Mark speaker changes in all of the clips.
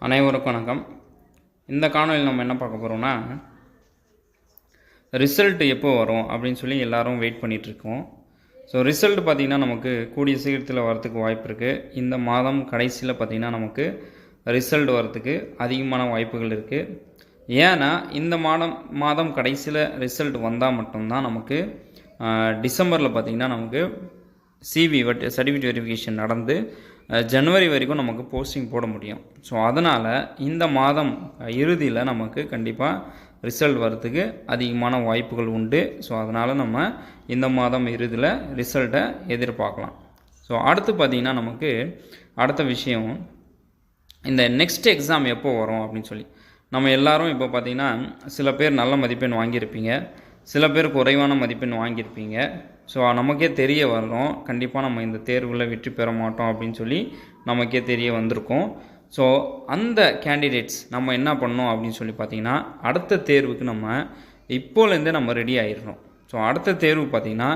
Speaker 1: அனைவருக்கும் வணக்கம். இந்த காணொலியில் நம்ம என்ன பார்க்க போகிறோம்னா, ரிசல்ட் எப்போ வரும் அப்படின்னு சொல்லி எல்லோரும் வெயிட் பண்ணிகிட்ருக்கோம். ஸோ ரிசல்ட் பார்த்திங்கன்னா நமக்கு கூடிய சீக்கிரத்தில் வரத்துக்கு வாய்ப்பு இருக்குது. இந்த மாதம் கடைசியில் பார்த்திங்கன்னா நமக்கு ரிசல்ட் வரத்துக்கு அதிகமான வாய்ப்புகள் இருக்குது. ஏன்னா இந்த மாதம் கடைசியில் ரிசல்ட் வந்தால் மட்டும்தான் நமக்கு டிசம்பரில் பார்த்திங்கன்னா நமக்கு சிவி சர்டிஃபிகேட் வெரிஃபிகேஷன் நடந்து ஜனவரி வரைக்கும் நமக்கு போஸ்டிங் போட முடியும். ஸோ அதனால் இந்த மாதம் இறுதியில் நமக்கு கண்டிப்பாக ரிசல்ட் வரத்துக்கு அதிகமான வாய்ப்புகள் உண்டு. ஸோ அதனால் நம்ம இந்த மாதம் இறுதியில் ரிசல்ட்டை எதிர்பார்க்கலாம். ஸோ அடுத்து பார்த்திங்கன்னா நமக்கு அடுத்த விஷயம், இந்த நெக்ஸ்ட் எக்ஸாம் எப்போ வரும் அப்படின்னு சொல்லி நம்ம எல்லோரும் இப்போ பார்த்திங்கன்னா சில பேர் நல்ல மதிப்பெண் வாங்கியிருப்பீங்க, சில பேர் குறைவான மதிப்பெண் வாங்கியிருப்பீங்க. ஸோ நமக்கே தெரிய வரும் கண்டிப்பாக நம்ம இந்த தேர்வில் வெற்றி பெற மாட்டோம் அப்படின்னு சொல்லி நமக்கே தெரிய வந்திருக்கும். ஸோ அந்த கேண்டிடேட்ஸ் நம்ம என்ன பண்ணோம் அப்படின்னு சொல்லி பார்த்திங்கன்னா, அடுத்த தேர்வுக்கு நம்ம இப்போலேருந்தே நம்ம ரெடி ஆகிடணும். ஸோ அடுத்த தேர்வு பார்த்திங்கன்னா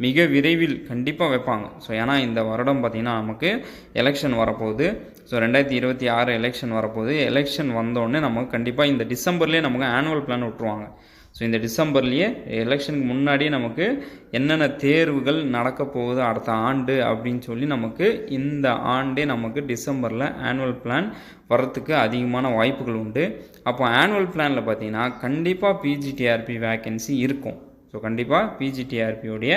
Speaker 1: மிக விரைவில் கண்டிப்பாக வைப்பாங்க. ஸோ ஏன்னா இந்த வருடம் பார்த்திங்கன்னா நமக்கு எலெக்ஷன் வரப்போகுது. ஸோ 2026 எலெக்ஷன் வரப்போகுது. எலெக்ஷன் வந்தோடனே நமக்கு கண்டிப்பாக இந்த டிசம்பர்லேயே நமக்கு ஆனுவல் பிளான் விட்டுருவாங்க. ஸோ இந்த டிசம்பர்லேயே எலெக்ஷனுக்கு முன்னாடியே நமக்கு என்னென்ன தேர்வுகள் நடக்க போகுது அடுத்த ஆண்டு அப்படின்னு சொல்லி நமக்கு இந்த ஆண்டே நமக்கு டிசம்பரில் ஆனுவல் பிளான் வர்றதுக்கு அதிகமான வாய்ப்புகள் உண்டு. அப்போ ஆனுவல் பிளானில் பார்த்திங்கன்னா கண்டிப்பாக பிஜிடிஆர்பி வேக்கன்சி இருக்கும். ஸோ கண்டிப்பாக பிஜிடிஆர்பியோடைய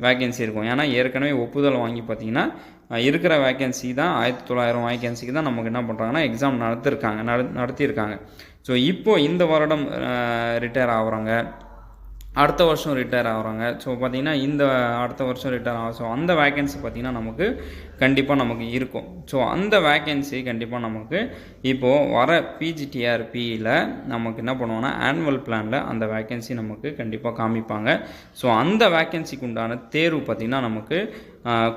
Speaker 1: வேக்கன்சி இருக்கும். ஏன்னா ஏற்கனவே ஒப்புதல் வாங்கி பார்த்திங்கன்னா இருக்கிற வேக்கன்சி தான் 1900 வேக்கன்சிக்கு தான் நமக்கு என்ன பண்ணுறாங்கன்னா எக்ஸாம் நடத்தியிருக்காங்க. ஸோ இப்போது இந்த வருடம் ரிட்டையர் ஆகுறாங்க, அடுத்த வருஷம் ரிட்டையர் ஆகுறாங்க. ஸோ பார்த்திங்கன்னா இந்த அடுத்த வருஷம் ரிட்டையர் ஆகும். ஸோ அந்த வேக்கன்சி பார்த்திங்கன்னா நமக்கு கண்டிப்பாக நமக்கு இருக்கும். ஸோ அந்த வேக்கன்சி கண்டிப்பாக நமக்கு இப்போது வர பிஜிடிஆர்பியில் நமக்கு என்ன பண்ணுவோன்னா ஆனுவல் பிளானில் அந்த வேக்கன்சி நமக்கு கண்டிப்பாக காமிப்பாங்க. ஸோ அந்த வேக்கன்சிக்கு உண்டான தேர்வு பார்த்திங்கன்னா நமக்கு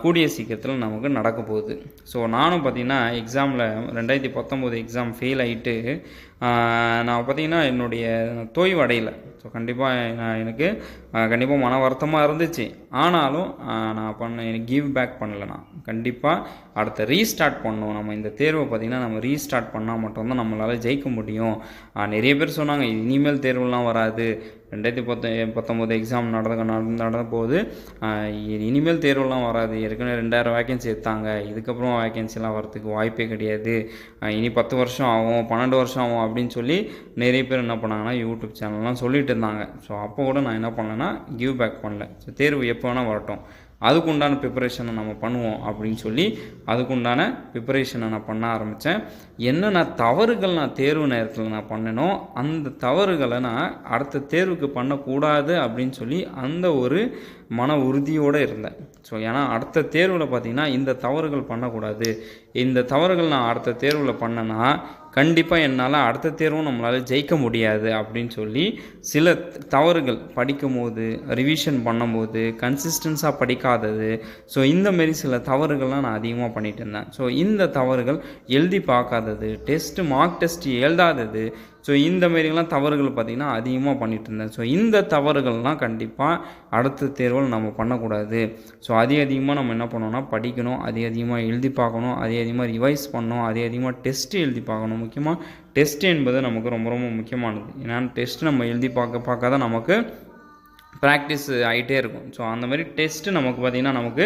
Speaker 1: கூடிய சீக்கிரத்தில் நமக்கு நடக்க போகுது. ஸோ நானும் பார்த்திங்கன்னா எக்ஸாமில் 2019 எக்ஸாம் ஃபெயில் ஆகிட்டு நான் பார்த்திங்கன்னா என்னுடைய தோய்வு அடையலை. ஸோ கண்டிப்பாக எனக்கு கண்டிப்பாக மன வருத்தமாக இருந்துச்சு. ஆனாலும் நான் எனக்கு கிவ் பேக் பண்ணலை. நான் கண்டிப்பாக அடுத்த ரீஸ்டார்ட் பண்ணணும். நம்ம இந்த தேர்வை பார்த்திங்கன்னா நம்ம ரீஸ்டார்ட் பண்ணால் மட்டும்தான் நம்மளால் ஜெயிக்க முடியும். நிறைய பேர் சொன்னாங்க இனிமேல் தேர்வுலாம் வராது, 2019 எக்ஸாம் நடந்த போது இனிமேல் தேர்வுலாம் வராது, ஏற்கனவே 2000 வேக்கன்சி எடுத்தாங்க, இதுக்கப்புறம் வேக்கன்சிலாம் வரத்துக்கு வாய்ப்பே கிடையாது, இனி 10 வருஷம் ஆகும் 12 வருஷம் ஆகும் அப்படின்னு சொல்லி நிறைய பேர் என்ன பண்ணாங்கன்னா யூடியூப் சேனல்லாம் சொல்லிட்டு இருந்தாங்க. ஸோ அப்போ கூட நான் என்ன பண்ணேன்னா கிவ் பேக் பண்ணல. ஸோ தேர்வு எப்போ வேணால் வரட்டும், அதுக்குண்டான ப்ரிப்பரேஷனை நம்ம பண்ணுவோம் அப்படின்னு சொல்லி அதுக்குண்டான ப்ரிப்பரேஷனை நான் பண்ண ஆரம்பித்தேன். என்னென்ன தவறுகள் நான் தேர்வு நேரத்தில் நான் பண்ணனோ அந்த தவறுகளை நான் அடுத்த தேர்வுக்கு பண்ணக்கூடாது அப்படின்னு சொல்லி அந்த ஒரு மன உறுதியோடு இருந்தேன். ஸோ ஏன்னா அடுத்த தேர்வில் பார்த்திங்கன்னா இந்த தவறுகள் பண்ணக்கூடாது, இந்த தவறுகள் நான் அடுத்த தேர்வில் பண்ணேன்னா கண்டிப்பாக என்னால் அடுத்த தேர்வும் நம்மளால் ஜெயிக்க முடியாது அப்படின்னு சொல்லி சில தவறுகள் படிக்கும் போது, ரிவிஷன் பண்ணும்போது கன்சிஸ்டன்ஸாக படிக்காதது, ஸோ இந்தமாரி சில தவறுகள்லாம் நான் அதிகமாக பண்ணிகிட்டு இருந்தேன். ஸோ இந்த தவறுகள் எழுதி பார்க்காதது, மார்க் டெஸ்ட் எழுதாதது, ஸோ இந்தமாரிலாம் தவறுகள் பார்த்திங்கன்னா அதிகமாக பண்ணிகிட்டு இருந்தேன். ஸோ இந்த தவறுகள்லாம் கண்டிப்பாக அடுத்த தேர்வில் நம்ம பண்ணக்கூடாது. ஸோ அதிகமாக நம்ம என்ன பண்ணோம்னா படிக்கணும், அதிகமாக எழுதி பார்க்கணும், அதிகமாக ரிவைஸ் பண்ணணும், அதிகமாக டெஸ்ட்டு எழுதி பார்க்கணும். முக்கியமாக டெஸ்ட் என்பது நமக்கு ரொம்ப ரொம்ப முக்கியமானது. ஏன்னா டெஸ்ட்டு நம்ம எழுதி பார்க்க தான் நமக்கு ப்ராக்டிஸ் ஆகிட்டே இருக்கும். ஸோ அந்த மாதிரி டெஸ்ட்டு நமக்கு பார்த்திங்கன்னா நமக்கு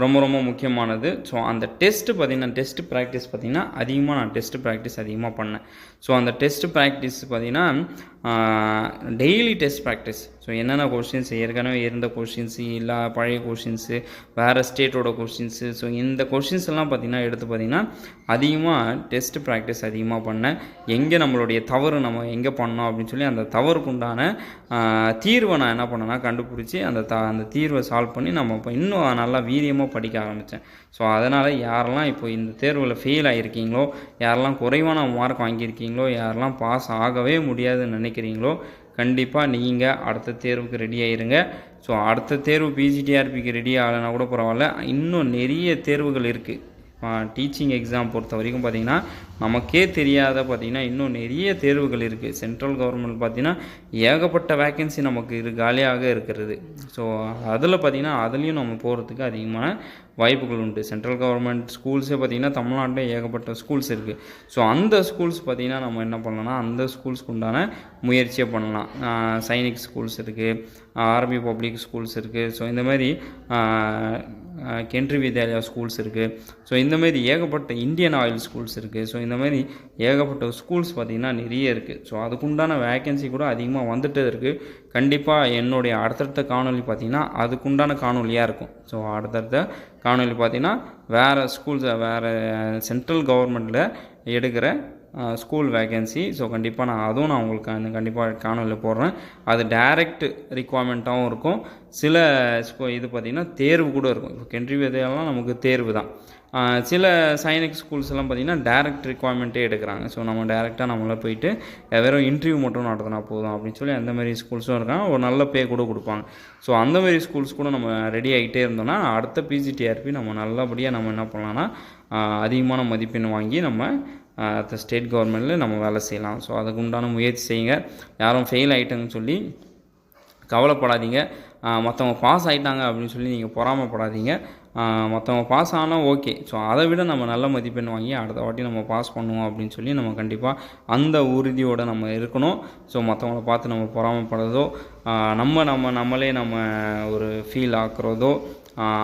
Speaker 1: ரொம்ப ரொம்ப முக்கியமானது. ஸோ அந்த டெஸ்ட்டு பார்த்திங்கன்னா டெஸ்ட்டு ப்ராக்டிஸ் பார்த்திங்கன்னா அதிகமாக நான் டெஸ்ட்டு ப்ராக்டிஸ் அதிகமாக பண்ணேன். ஸோ அந்த டெஸ்ட்டு ப்ராக்டிஸ் பார்த்திங்கன்னா டெய்லி டெஸ்ட் ப்ராக்டிஸ். ஸோ என்னென்ன கொஷின்ஸ் ஏற்கனவே இருந்த கொஷின்ஸு இல்லை பழைய கொஷின்ஸு வேறு ஸ்டேட்டோட கொஷின்ஸு, ஸோ இந்த கொஷின்ஸ் எல்லாம் பார்த்திங்கன்னா எடுத்து பார்த்திங்கன்னா அதிகமாக டெஸ்ட் ப்ராக்டிஸ் அதிகமாக பண்ணேன். எங்கே நம்மளுடைய தவறு நம்ம எங்கே பண்ணோம் அப்படின்னு சொல்லி அந்த தவறுக்குண்டான தீர்வை நான் என்ன பண்ணேன்னா கண்டுபிடிச்சி அந்த தீர்வை சால்வ் பண்ணி நம்ம இப்போ இன்னும் நல்லா வீரியமாக படிக்க ஆரம்பித்தேன். ஸோ அதனால் யாரெல்லாம் இப்போ இந்த தேர்வில் ஃபெயில் ஆகியிருக்கீங்களோ, யாரெல்லாம் குறைவான மார்க் வாங்கியிருக்கீங்களோ, யாரெல்லாம் பாஸ் ஆகவே முடியாதுன்னு நினைக்கிறீங்களோ கண்டிப்பாக நீங்கள் அடுத்த தேர்வுக்கு ரெடி ஆகிருங்க. ஸோ அடுத்த தேர்வு பிஜிடிஆர்பிக்கு ரெடி ஆகலைன்னா கூட பரவாயில்ல, இன்னும் நிறைய தேர்வுகள் இருக்குது. டீச்சிங் எக்ஸாம் பொறுத்த வரைக்கும் பார்த்திங்கன்னா நமக்கே தெரியாத பார்த்திங்கன்னா இன்னும் நிறைய தேர்வுகள் இருக்குது. சென்ட்ரல் கவர்மெண்ட் பார்த்திங்கன்னா ஏகப்பட்ட வேக்கன்சி நமக்கு காலியாக இருக்கிறது. ஸோ அதில் பார்த்திங்கன்னா அதுலேயும் நம்ம போகிறதுக்கு அதிகமான வாய்ப்புகள் உண்டு. சென்ட்ரல் கவர்மெண்ட் ஸ்கூல்ஸே பார்த்திங்கன்னா தமிழ்நாட்டில் ஏகப்பட்ட ஸ்கூல்ஸ் இருக்குது. ஸோ அந்த ஸ்கூல்ஸ் பார்த்திங்கன்னா நம்ம என்ன பண்ணலாம்னா அந்த ஸ்கூல்ஸ்க்கு உண்டான முயற்சியை பண்ணலாம். சைனிக் ஸ்கூல்ஸ் இருக்குது, ஆர்மி பப்ளிக் ஸ்கூல்ஸ் இருக்குது. ஸோ இந்த மாதிரி கென்ட்ரி வித்யாலயா ஸ்கூல்ஸ் இருக்குது. ஸோ இந்தமாரி ஏகப்பட்ட இந்தியன் ஆயில் ஸ்கூல்ஸ் இருக்குது. ஸோ இந்த மாதிரி ஏகப்பட்ட ஸ்கூல்ஸ் பார்த்திங்கன்னா நிறைய இருக்குது. ஸோ அதுக்குண்டான வேக்கன்சி கூட அதிகமாக வந்துட்டு இருக்குது. கண்டிப்பாக என்னுடைய அடுத்தடுத்த காணொலி பார்த்திங்கன்னா அதுக்குண்டான காணொலியாக இருக்கும். ஸோ அடுத்தடுத்த காணொலி பார்த்திங்கன்னா வேறு ஸ்கூல்ஸ், வேறு சென்ட்ரல் கவர்மெண்ட்டில் எடுக்கிற ஸ்கூல் வேக்கன்சி. ஸோ கண்டிப்பாக நான் உங்களுக்கு கண்டிப்பாக காணொலியில் போடுறேன். அது டைரக்ட் ரிக்வயர்மெண்ட்டாகவும் இருக்கும். சில இது பார்த்திங்கன்னா தேர்வு கூட இருக்கும். இப்போ கென்ட்ரி வித்யாலலாம் நமக்கு தேர்வு தான். சில சைனிக் ஸ்கூல்ஸ் எல்லாம் பார்த்திங்கன்னா டைரக்ட் ரிக்வயர்மெண்ட்டே எடுக்கிறாங்க. ஸோ நம்ம டேரெக்டாக நம்மள போயிட்டு வெறும் இன்டர்வியூ மட்டும் நடத்தினா போதும் அப்படின்னு சொல்லி அந்தமாரி ஸ்கூல்ஸும் இருக்காங்க. ஒரு நல்ல பே கூட கொடுப்பாங்க. ஸோ அந்தமாரி ஸ்கூல்ஸ் கூட நம்ம ரெடி ஆகிட்டே இருந்தோம்னா அடுத்த பிஜிடிஆர்பி நம்ம நல்லபடியாக நம்ம என்ன பண்ணலாம்னா அதிகமான மதிப்பெண் வாங்கி நம்ம ஸ்டேட் கவர்மெண்ட்டில் நம்ம வேலை செய்யலாம். ஸோ அதுக்கு உண்டான முயற்சி செய்யுங்க. யாரும் ஃபெயில் ஆகிட்டேன்னு சொல்லி கவலைப்படாதீங்க. மற்றவங்க பாஸ் ஆகிட்டாங்க அப்படின்னு சொல்லி நீங்கள் பொறாமப்படாதீங்க. மற்றவங்க பாஸ் ஆனால் ஓகே. ஸோ அதை விட நம்ம நல்ல மதிப்பெண் வாங்கி அடுத்த வாட்டி நம்ம பாஸ் பண்ணுவோம் அப்படின்னு சொல்லி நம்ம கண்டிப்பாக அந்த உறுதியோடு நம்ம இருக்கணும். ஸோ மற்றவங்கள பார்த்து நம்ம பொறாமப்படுறதோ நம்மளே நம்ம ஒரு ஃபீல் ஆக்குறதோ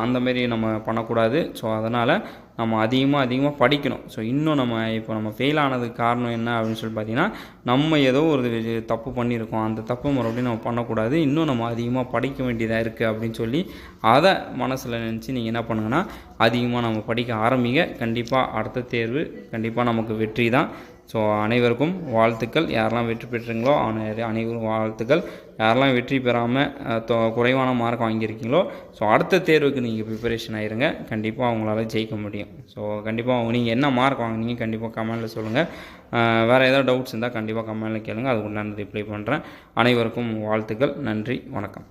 Speaker 1: அந்தமாரி நம்ம பண்ணக்கூடாது. ஸோ அதனால் நம்ம அதிகமாக படிக்கணும். ஸோ இன்னும் நம்ம ஃபெயில் ஆனதுக்கு காரணம் என்ன அப்படின்னு சொல்லி பார்த்திங்கன்னா நம்ம ஏதோ ஒரு தப்பு பண்ணியிருக்கோம். அந்த தப்பு மறுபடியும் நம்ம பண்ணக்கூடாது. இன்னும் நம்ம அதிகமாக படிக்க வேண்டியதாக இருக்குது அப்படின்னு சொல்லி அதை மனசில் நினச்சி நீங்கள் என்ன பண்ணுங்கன்னா அதிகமாக நம்ம படிக்க ஆரம்பிங்க. கண்டிப்பாக அடுத்த தேர்வு கண்டிப்பாக நமக்கு வெற்றி தான். ஸோ அனைவருக்கும் வாழ்த்துக்கள். யாரெல்லாம் வெற்றி பெற்றீங்களோ அனைவரும் வாழ்த்துக்கள். யாரெல்லாம் வெற்றி பெறாமல் குறைவான மார்க் வாங்கியிருக்கீங்களோ ஸோ அடுத்த தேர்வுக்கு நீங்கள் ப்ரிப்பரேஷன் ஆகிருங்க. கண்டிப்பாக அவங்களால ஜெயிக்க முடியும். ஸோ கண்டிப்பாக நீங்கள் என்ன மார்க் வாங்கினீங்க கண்டிப்பாக கமெண்ட்டில் சொல்லுங்கள். வேறு ஏதாவது டவுட்ஸ் இருந்தால் கண்டிப்பாக கமெண்ட்டில் கேளுங்க. அதுக்கு நான் ரிப்ளை பண்ணுறேன். அனைவருக்கும் வாழ்த்துக்கள். நன்றி, வணக்கம்.